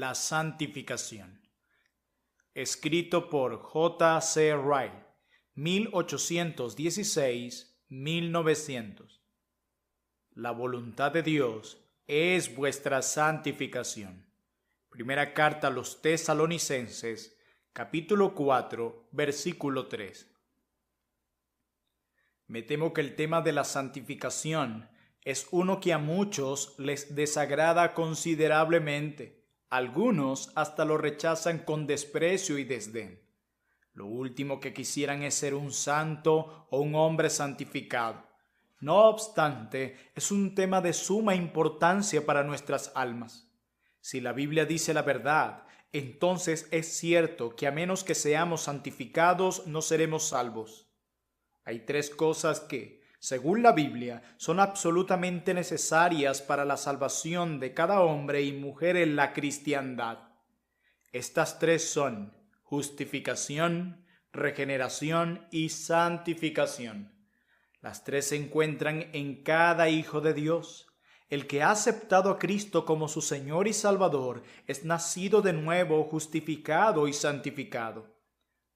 La santificación. Escrito por J. C. Ryle, 1816-1900. La voluntad de Dios es vuestra santificación. Primera carta a los Tesalonicenses, capítulo 4, versículo 3. Me temo que el tema de la santificación es uno que a muchos les desagrada considerablemente. Algunos hasta lo rechazan con desprecio y desdén. Lo último que quisieran es ser un santo o un hombre santificado. No obstante, es un tema de suma importancia para nuestras almas. Si la Biblia dice la verdad, entonces es cierto que a menos que seamos santificados no seremos salvos. Hay tres cosas que, según la Biblia, son absolutamente necesarias para la salvación de cada hombre y mujer en la cristiandad. Estas tres son justificación, regeneración y santificación. Las tres se encuentran en cada hijo de Dios. El que ha aceptado a Cristo como su Señor y Salvador es nacido de nuevo, justificado y santificado.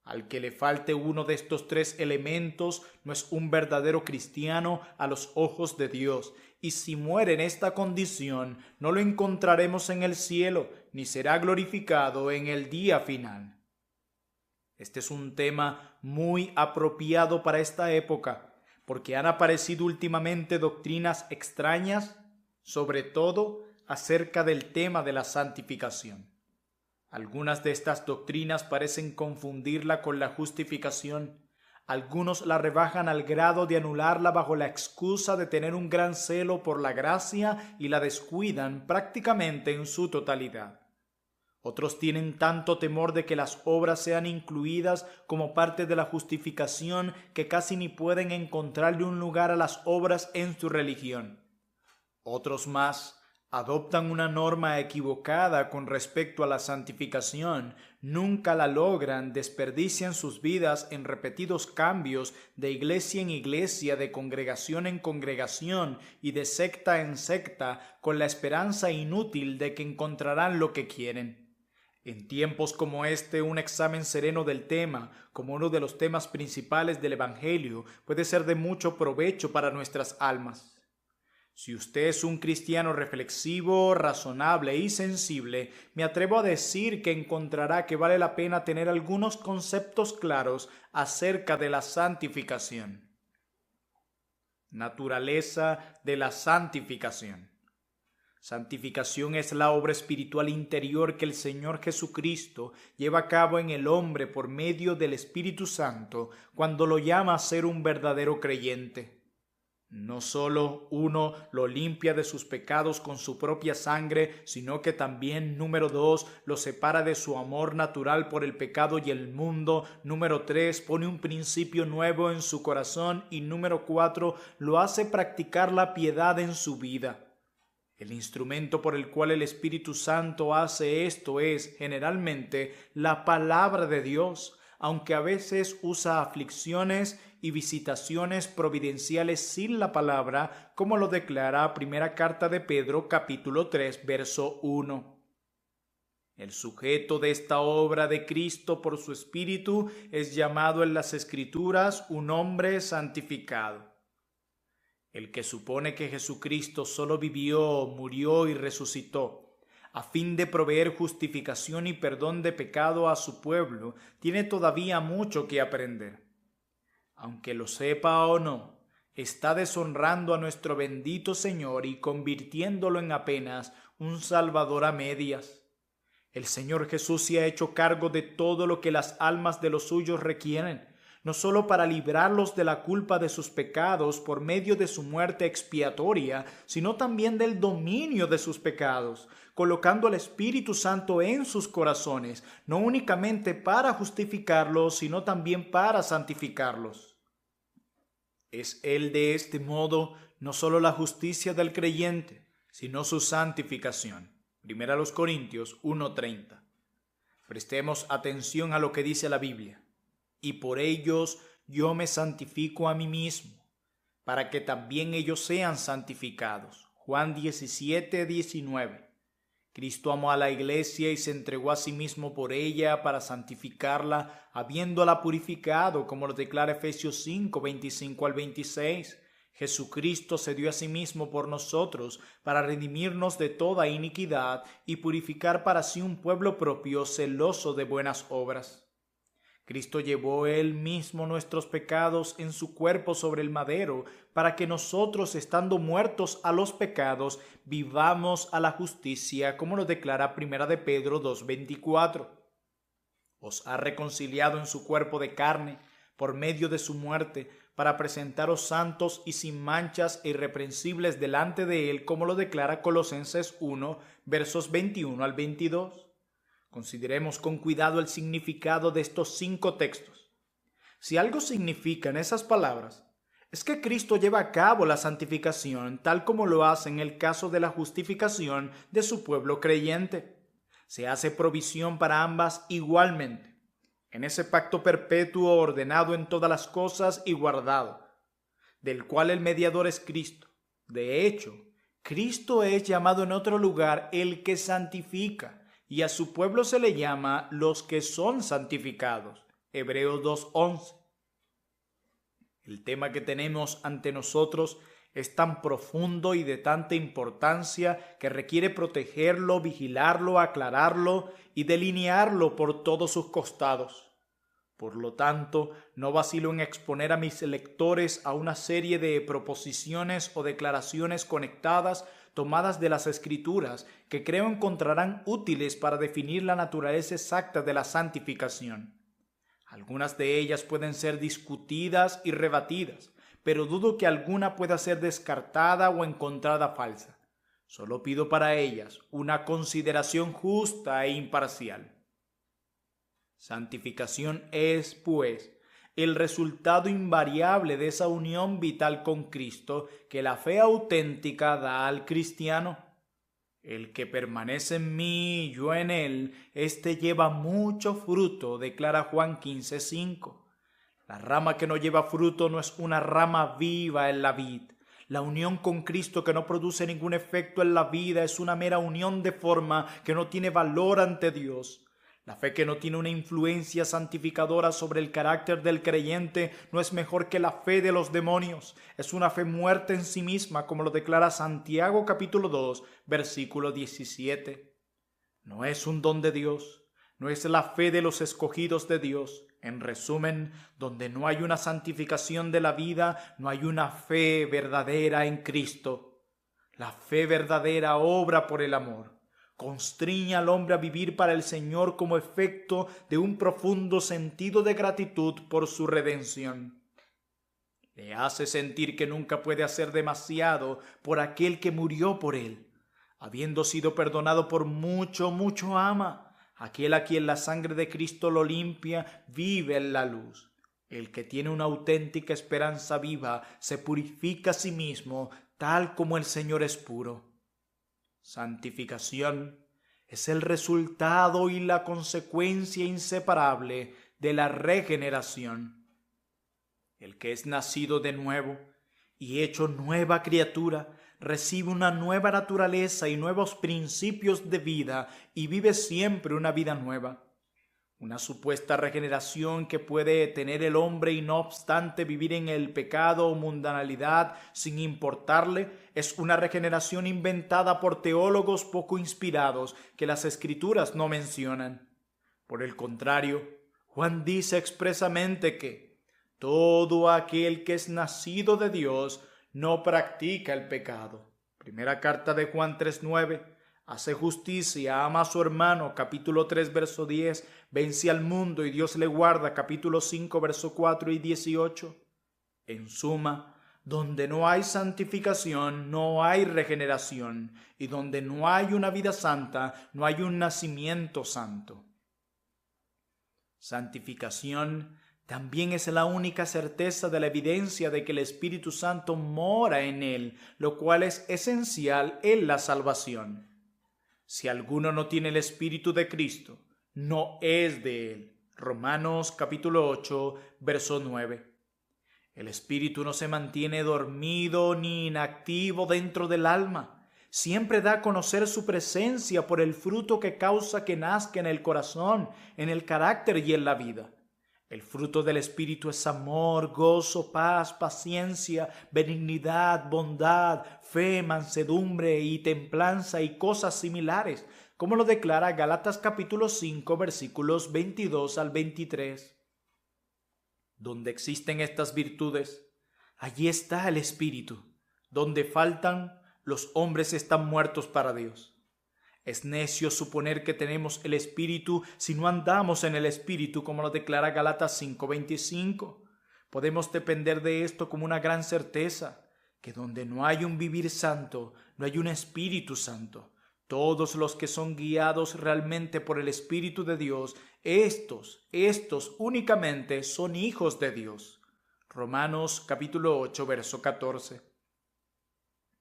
Al que le falte uno de estos tres elementos no es un verdadero cristiano a los ojos de Dios, y si muere en esta condición no lo encontraremos en el cielo, ni será glorificado en el día final. Este es un tema muy apropiado para esta época, porque han aparecido últimamente doctrinas extrañas, sobre todo acerca del tema de la santificación. Algunas de estas doctrinas parecen confundirla con la justificación. Algunos la rebajan al grado de anularla bajo la excusa de tener un gran celo por la gracia y la descuidan prácticamente en su totalidad. Otros tienen tanto temor de que las obras sean incluidas como parte de la justificación que casi ni pueden encontrarle un lugar a las obras en su religión. Otros más adoptan una norma equivocada con respecto a la santificación, nunca la logran, desperdician sus vidas en repetidos cambios de iglesia en iglesia, de congregación en congregación y de secta en secta, con la esperanza inútil de que encontrarán lo que quieren. En tiempos como este, un examen sereno del tema, como uno de los temas principales del Evangelio, puede ser de mucho provecho para nuestras almas. Si usted es un cristiano reflexivo, razonable y sensible, me atrevo a decir que encontrará que vale la pena tener algunos conceptos claros acerca de la santificación. Naturaleza de la santificación. Santificación es la obra espiritual interior que el Señor Jesucristo lleva a cabo en el hombre por medio del Espíritu Santo cuando lo llama a ser un verdadero creyente. No solo uno lo limpia de sus pecados con su propia sangre, sino que también, número 2, lo separa de su amor natural por el pecado y el mundo. Número 3, pone un principio nuevo en su corazón. Y número 4, lo hace practicar la piedad en su vida. El instrumento por el cual el Espíritu Santo hace esto es, generalmente, la palabra de Dios, aunque a veces usa aflicciones y visitaciones providenciales sin la palabra, como lo declara primera carta de Pedro, capítulo 3, verso 1. El sujeto de esta obra de Cristo por su Espíritu es llamado en las Escrituras un hombre santificado. El que supone que Jesucristo solo vivió, murió y resucitó a fin de proveer justificación y perdón de pecado a su pueblo, tiene todavía mucho que aprender. Aunque lo sepa o no, está deshonrando a nuestro bendito Señor y convirtiéndolo en apenas un Salvador a medias. El Señor Jesús se ha hecho cargo de todo lo que las almas de los suyos requieren, no solo para librarlos de la culpa de sus pecados por medio de su muerte expiatoria, sino también del dominio de sus pecados, colocando al Espíritu Santo en sus corazones, no únicamente para justificarlos, sino también para santificarlos. Es Él de este modo no solo la justicia del creyente, sino su santificación. 1 Corintios 1:30. Prestemos atención a lo que dice la Biblia. Y por ellos yo me santifico a mí mismo, para que también ellos sean santificados. Juan 17:19. Cristo amó a la iglesia y se entregó a sí mismo por ella para santificarla, habiéndola purificado, como lo declara Efesios 5, 25 al 26. Jesucristo se dio a sí mismo por nosotros para redimirnos de toda iniquidad y purificar para sí un pueblo propio celoso de buenas obras. Cristo llevó él mismo nuestros pecados en su cuerpo sobre el madero, para que nosotros, estando muertos a los pecados, vivamos a la justicia, como lo declara 1 de Pedro 2:24. Os ha reconciliado en su cuerpo de carne, por medio de su muerte, para presentaros santos y sin manchas e irreprensibles delante de él, como lo declara Colosenses 1, versos 21 al 22. Consideremos con cuidado el significado de estos 5 textos. Si algo significan esas palabras, es que Cristo lleva a cabo la santificación tal como lo hace en el caso de la justificación de su pueblo creyente. Se hace provisión para ambas igualmente, en ese pacto perpetuo ordenado en todas las cosas y guardado, del cual el mediador es Cristo. De hecho, Cristo es llamado en otro lugar el que santifica, y a su pueblo se le llama los que son santificados. Hebreos 2:11. El tema que tenemos ante nosotros es tan profundo y de tanta importancia que requiere protegerlo, vigilarlo, aclararlo y delinearlo por todos sus costados. Por lo tanto, no vacilo en exponer a mis lectores a una serie de proposiciones o declaraciones conectadas tomadas de las Escrituras que creo encontrarán útiles para definir la naturaleza exacta de la santificación. Algunas de ellas pueden ser discutidas y rebatidas, pero dudo que alguna pueda ser descartada o encontrada falsa. Solo pido para ellas una consideración justa e imparcial. Santificación es, pues, el resultado invariable de esa unión vital con Cristo que la fe auténtica da al cristiano. El que permanece en mí y yo en él, éste lleva mucho fruto, declara Juan 15:5. La rama que no lleva fruto no es una rama viva en la vid. La unión con Cristo que no produce ningún efecto en la vida es una mera unión de forma que no tiene valor ante Dios. La fe que no tiene una influencia santificadora sobre el carácter del creyente no es mejor que la fe de los demonios. Es una fe muerta en sí misma, como lo declara Santiago capítulo 2, versículo 17. No es un don de Dios, no es la fe de los escogidos de Dios. En resumen, donde no hay una santificación de la vida, no hay una fe verdadera en Cristo. La fe verdadera obra por el amor. Constriñe al hombre a vivir para el Señor como efecto de un profundo sentido de gratitud por su redención. Le hace sentir que nunca puede hacer demasiado por aquel que murió por él. Habiendo sido perdonado por mucho, mucho ama. Aquel a quien la sangre de Cristo lo limpia, vive en la luz. El que tiene una auténtica esperanza viva se purifica a sí mismo, tal como el Señor es puro. Santificación es el resultado y la consecuencia inseparable de la regeneración. El que es nacido de nuevo y hecho nueva criatura recibe una nueva naturaleza y nuevos principios de vida y vive siempre una vida nueva. Una supuesta regeneración que puede tener el hombre y no obstante vivir en el pecado o mundanalidad sin importarle, es una regeneración inventada por teólogos poco inspirados que las Escrituras no mencionan. Por el contrario, Juan dice expresamente que todo aquel que es nacido de Dios no practica el pecado. Primera carta de Juan 3:9. Hace justicia, ama a su hermano, capítulo 3, verso 10, vence al mundo y Dios le guarda, capítulo 5, verso 4 y 18. En suma, donde no hay santificación, no hay regeneración, y donde no hay una vida santa, no hay un nacimiento santo. Santificación también es la única certeza de la evidencia de que el Espíritu Santo mora en él, lo cual es esencial en la salvación. Si alguno no tiene el Espíritu de Cristo, no es de él. Romanos capítulo 8, verso 9. El Espíritu no se mantiene dormido ni inactivo dentro del alma, Siempre da a conocer su presencia por el fruto que causa que nazca en el corazón, en el carácter y en la vida. El fruto del Espíritu es amor, gozo, paz, paciencia, benignidad, bondad, fe, mansedumbre y templanza y cosas similares, como lo declara Gálatas capítulo 5, versículos 22 al 23. Donde existen estas virtudes, allí está el Espíritu. Donde faltan, los hombres están muertos para Dios. Es necio suponer que tenemos el Espíritu si no andamos en el Espíritu, como lo declara Gálatas 5:25. Podemos depender de esto como una gran certeza, que donde no hay un vivir santo, no hay un Espíritu Santo. Todos los que son guiados realmente por el Espíritu de Dios, estos únicamente son hijos de Dios. Romanos capítulo 8, verso 14.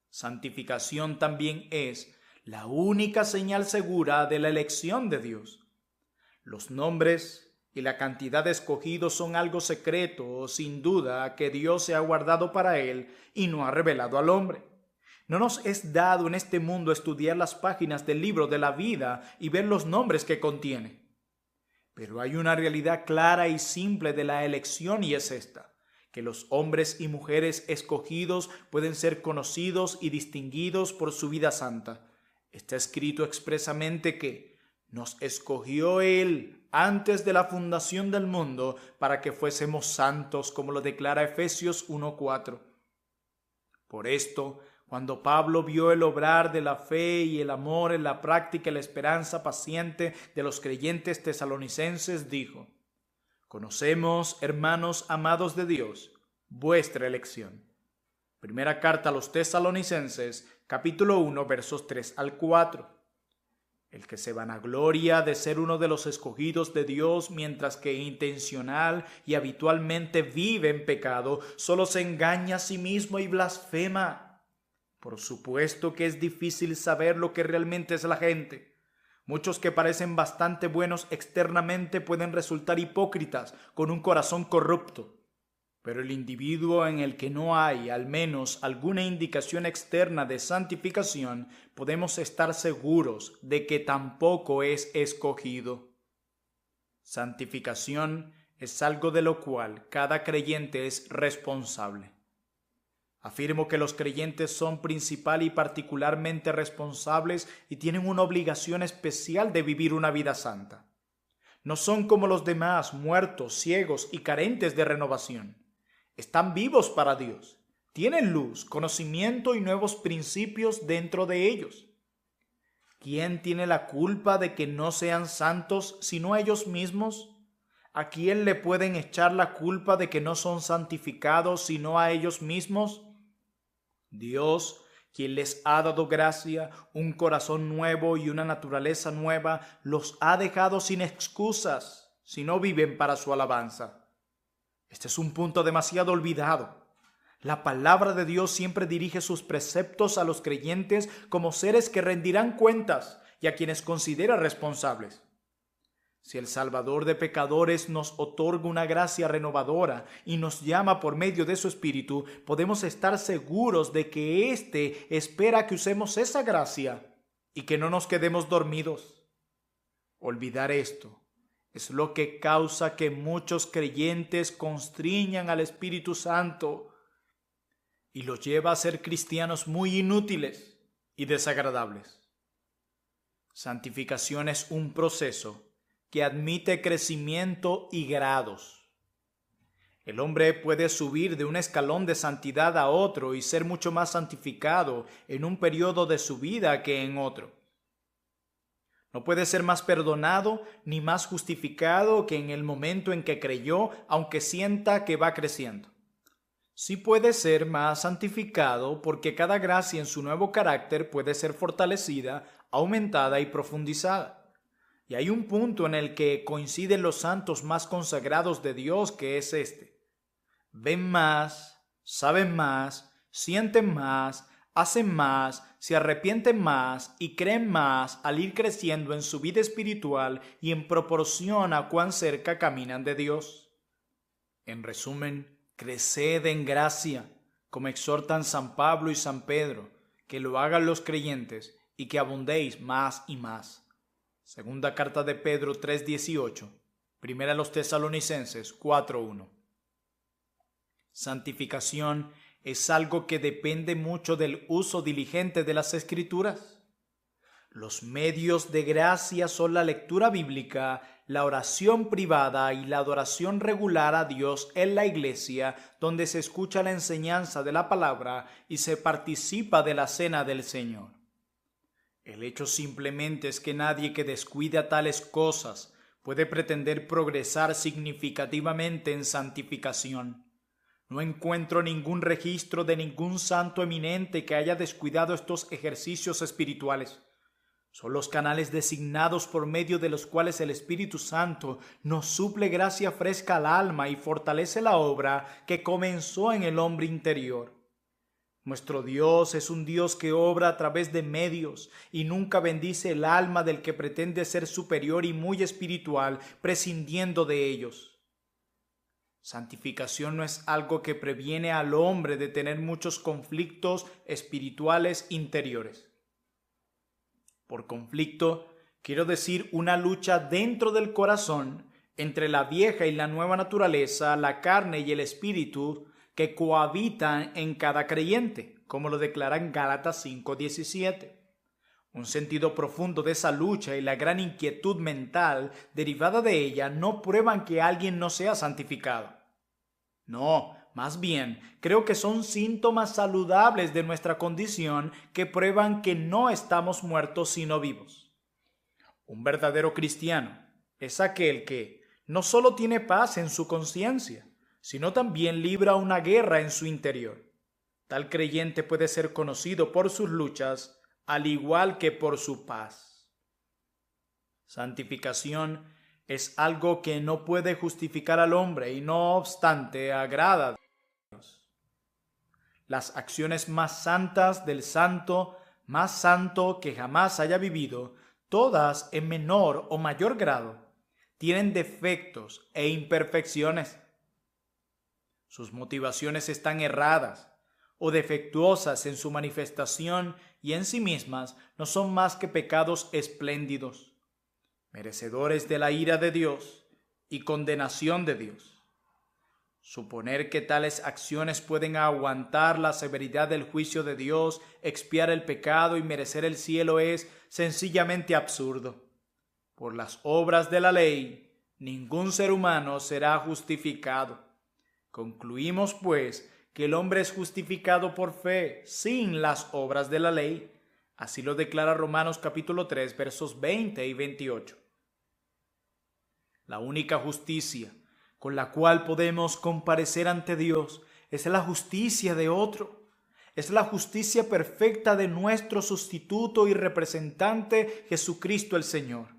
Santificación también es la única señal segura de la elección de Dios. Los nombres y la cantidad de escogidos son algo secreto, sin duda, que Dios se ha guardado para él y no ha revelado al hombre. No nos es dado en este mundo estudiar las páginas del libro de la vida y ver los nombres que contiene. Pero hay una realidad clara y simple de la elección y es esta: que los hombres y mujeres escogidos pueden ser conocidos y distinguidos por su vida santa. Está escrito expresamente que nos escogió Él antes de la fundación del mundo para que fuésemos santos, como lo declara Efesios 1:4. Por esto, cuando Pablo vio el obrar de la fe y el amor en la práctica y la esperanza paciente de los creyentes tesalonicenses, dijo: Conocemos, hermanos amados de Dios, vuestra elección. Primera carta a los Tesalonicenses, capítulo 1, versos 3 al 4. El que se vanagloria de ser uno de los escogidos de Dios, mientras que intencional y habitualmente vive en pecado, solo se engaña a sí mismo y blasfema. Por supuesto que es difícil saber lo que realmente es la gente. Muchos que parecen bastante buenos externamente pueden resultar hipócritas con un corazón corrupto. Pero el individuo en el que no hay al menos alguna indicación externa de santificación, podemos estar seguros de que tampoco es escogido. Santificación es algo de lo cual cada creyente es responsable. Afirmo que los creyentes son principal y particularmente responsables y tienen una obligación especial de vivir una vida santa. No son como los demás, muertos, ciegos y carentes de renovación. Están vivos para Dios, tienen luz, conocimiento y nuevos principios dentro de ellos. ¿Quién tiene la culpa de que no sean santos sino ellos mismos? ¿A quién le pueden echar la culpa de que no son santificados sino a ellos mismos? Dios, quien les ha dado gracia, un corazón nuevo y una naturaleza nueva, los ha dejado sin excusas si no viven para su alabanza. Este es un punto demasiado olvidado. La palabra de Dios siempre dirige sus preceptos a los creyentes como seres que rendirán cuentas y a quienes considera responsables. Si el Salvador de pecadores nos otorga una gracia renovadora y nos llama por medio de su Espíritu, podemos estar seguros de que éste espera que usemos esa gracia y que no nos quedemos dormidos. Olvidar esto es lo que causa que muchos creyentes constriñan al Espíritu Santo y los lleva a ser cristianos muy inútiles y desagradables. Santificación es un proceso que admite crecimiento y grados. El hombre puede subir de un escalón de santidad a otro y ser mucho más santificado en un periodo de su vida que en otro. No puede ser más perdonado ni más justificado que en el momento en que creyó, aunque sienta que va creciendo. Sí puede ser más santificado porque cada gracia en su nuevo carácter puede ser fortalecida, aumentada y profundizada. Y hay un punto en el que coinciden los santos más consagrados de Dios, que es este: ven más, saben más, sienten más, hacen más, se arrepienten más y creen más al ir creciendo en su vida espiritual y en proporción a cuán cerca caminan de Dios. En resumen, creced en gracia, como exhortan San Pablo y San Pedro, que lo hagan los creyentes y que abundéis más y más. Segunda carta de Pedro 3:18, primera a los Tesalonicenses 4:1. Santificación es algo que depende mucho del uso diligente de las Escrituras. Los medios de gracia son la lectura bíblica, la oración privada y la adoración regular a Dios en la iglesia, donde se escucha la enseñanza de la palabra y se participa de la cena del Señor. El hecho simplemente es que nadie que descuida tales cosas puede pretender progresar significativamente en santificación. No encuentro ningún registro de ningún santo eminente que haya descuidado estos ejercicios espirituales. Son los canales designados por medio de los cuales el Espíritu Santo nos suple gracia fresca al alma y fortalece la obra que comenzó en el hombre interior. Nuestro Dios es un Dios que obra a través de medios y nunca bendice el alma del que pretende ser superior y muy espiritual, prescindiendo de ellos. Santificación no es algo que previene al hombre de tener muchos conflictos espirituales interiores. Por conflicto, quiero decir una lucha dentro del corazón entre la vieja y la nueva naturaleza, la carne y el espíritu, que cohabitan en cada creyente, como lo declara en Gálatas 5:17. Un sentido profundo de esa lucha y la gran inquietud mental derivada de ella no prueban que alguien no sea santificado. No, más bien, creo que son síntomas saludables de nuestra condición que prueban que no estamos muertos sino vivos. Un verdadero cristiano es aquel que no solo tiene paz en su conciencia, sino también libra una guerra en su interior. Tal creyente puede ser conocido por sus luchas, al igual que por su paz. Santificación es algo que no puede justificar al hombre y no obstante agrada a Dios. Las acciones más santas del santo, más santo que jamás haya vivido, todas en menor o mayor grado, tienen defectos e imperfecciones. Sus motivaciones están erradas o defectuosas en su manifestación y en sí mismas no son más que pecados espléndidos, merecedores de la ira de Dios y condenación de Dios. Suponer que tales acciones pueden aguantar la severidad del juicio de Dios, expiar el pecado y merecer el cielo es sencillamente absurdo. Por las obras de la ley, ningún ser humano será justificado. Concluimos, pues, que el hombre es justificado por fe, sin las obras de la ley. Así lo declara Romanos capítulo 3, versos 20 y 28. La única justicia con la cual podemos comparecer ante Dios es la justicia de otro. Es la justicia perfecta de nuestro sustituto y representante Jesucristo el Señor.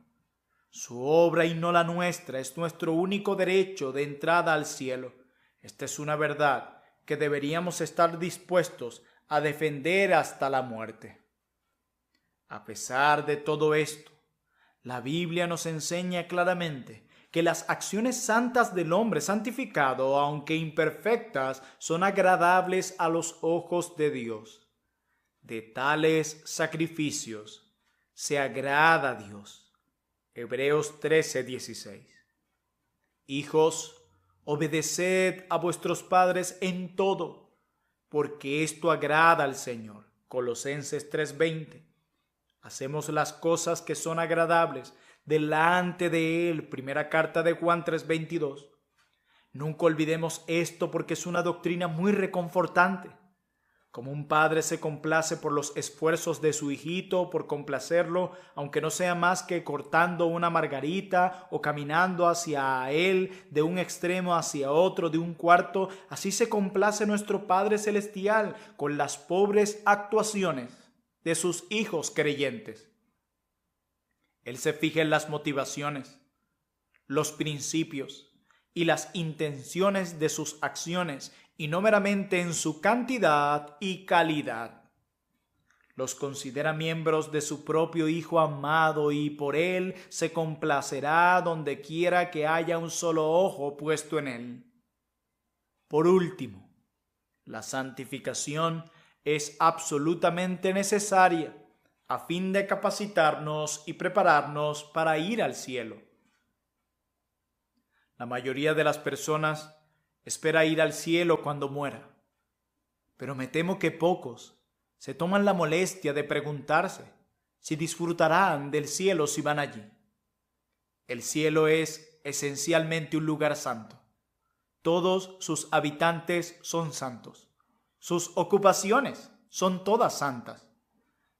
Su obra y no la nuestra es nuestro único derecho de entrada al cielo. Esta es una verdad que deberíamos estar dispuestos a defender hasta la muerte. A pesar de todo esto, la Biblia nos enseña claramente que las acciones santas del hombre santificado, aunque imperfectas, son agradables a los ojos de Dios. De tales sacrificios se agrada a Dios. Hebreos 13:16. Hijos, obedeced a vuestros padres en todo, porque esto agrada al Señor. Colosenses 3:20. Hacemos las cosas que son agradables delante de Él. Primera carta de Juan 3:22. Nunca olvidemos esto porque es una doctrina muy reconfortante. Como un padre se complace por los esfuerzos de su hijito, por complacerlo, aunque no sea más que cortando una margarita o caminando hacia él de un extremo hacia otro de un cuarto, así se complace nuestro Padre Celestial con las pobres actuaciones de sus hijos creyentes. Él se fija en las motivaciones, los principios y las intenciones de sus acciones y no meramente en su cantidad y calidad. Los considera miembros de su propio Hijo amado y por él se complacerá donde quiera que haya un solo ojo puesto en él. Por último, la santificación es absolutamente necesaria a fin de capacitarnos y prepararnos para ir al cielo. La mayoría de las personas espera ir al cielo cuando muera, pero me temo que pocos se toman la molestia de preguntarse si disfrutarán del cielo si van allí. El cielo es esencialmente un lugar santo. Todos sus habitantes son santos. Sus ocupaciones son todas santas.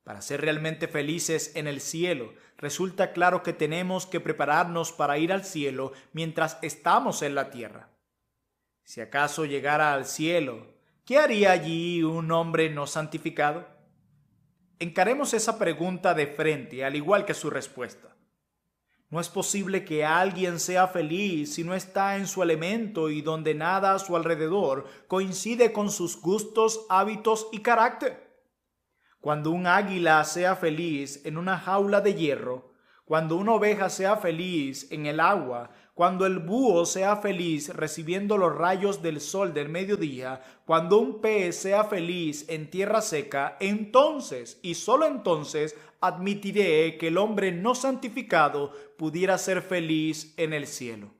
Para ser realmente felices en el cielo, resulta claro que tenemos que prepararnos para ir al cielo mientras estamos en la tierra. Si acaso llegara al cielo, ¿qué haría allí un hombre no santificado? Encaremos esa pregunta de frente, al igual que su respuesta. No es posible que alguien sea feliz si no está en su elemento y donde nada a su alrededor coincide con sus gustos, hábitos y carácter. Cuando un águila sea feliz en una jaula de hierro, cuando una oveja sea feliz en el agua, cuando el búho sea feliz recibiendo los rayos del sol del mediodía, cuando un pez sea feliz en tierra seca, entonces y solo entonces admitiré que el hombre no santificado pudiera ser feliz en el cielo.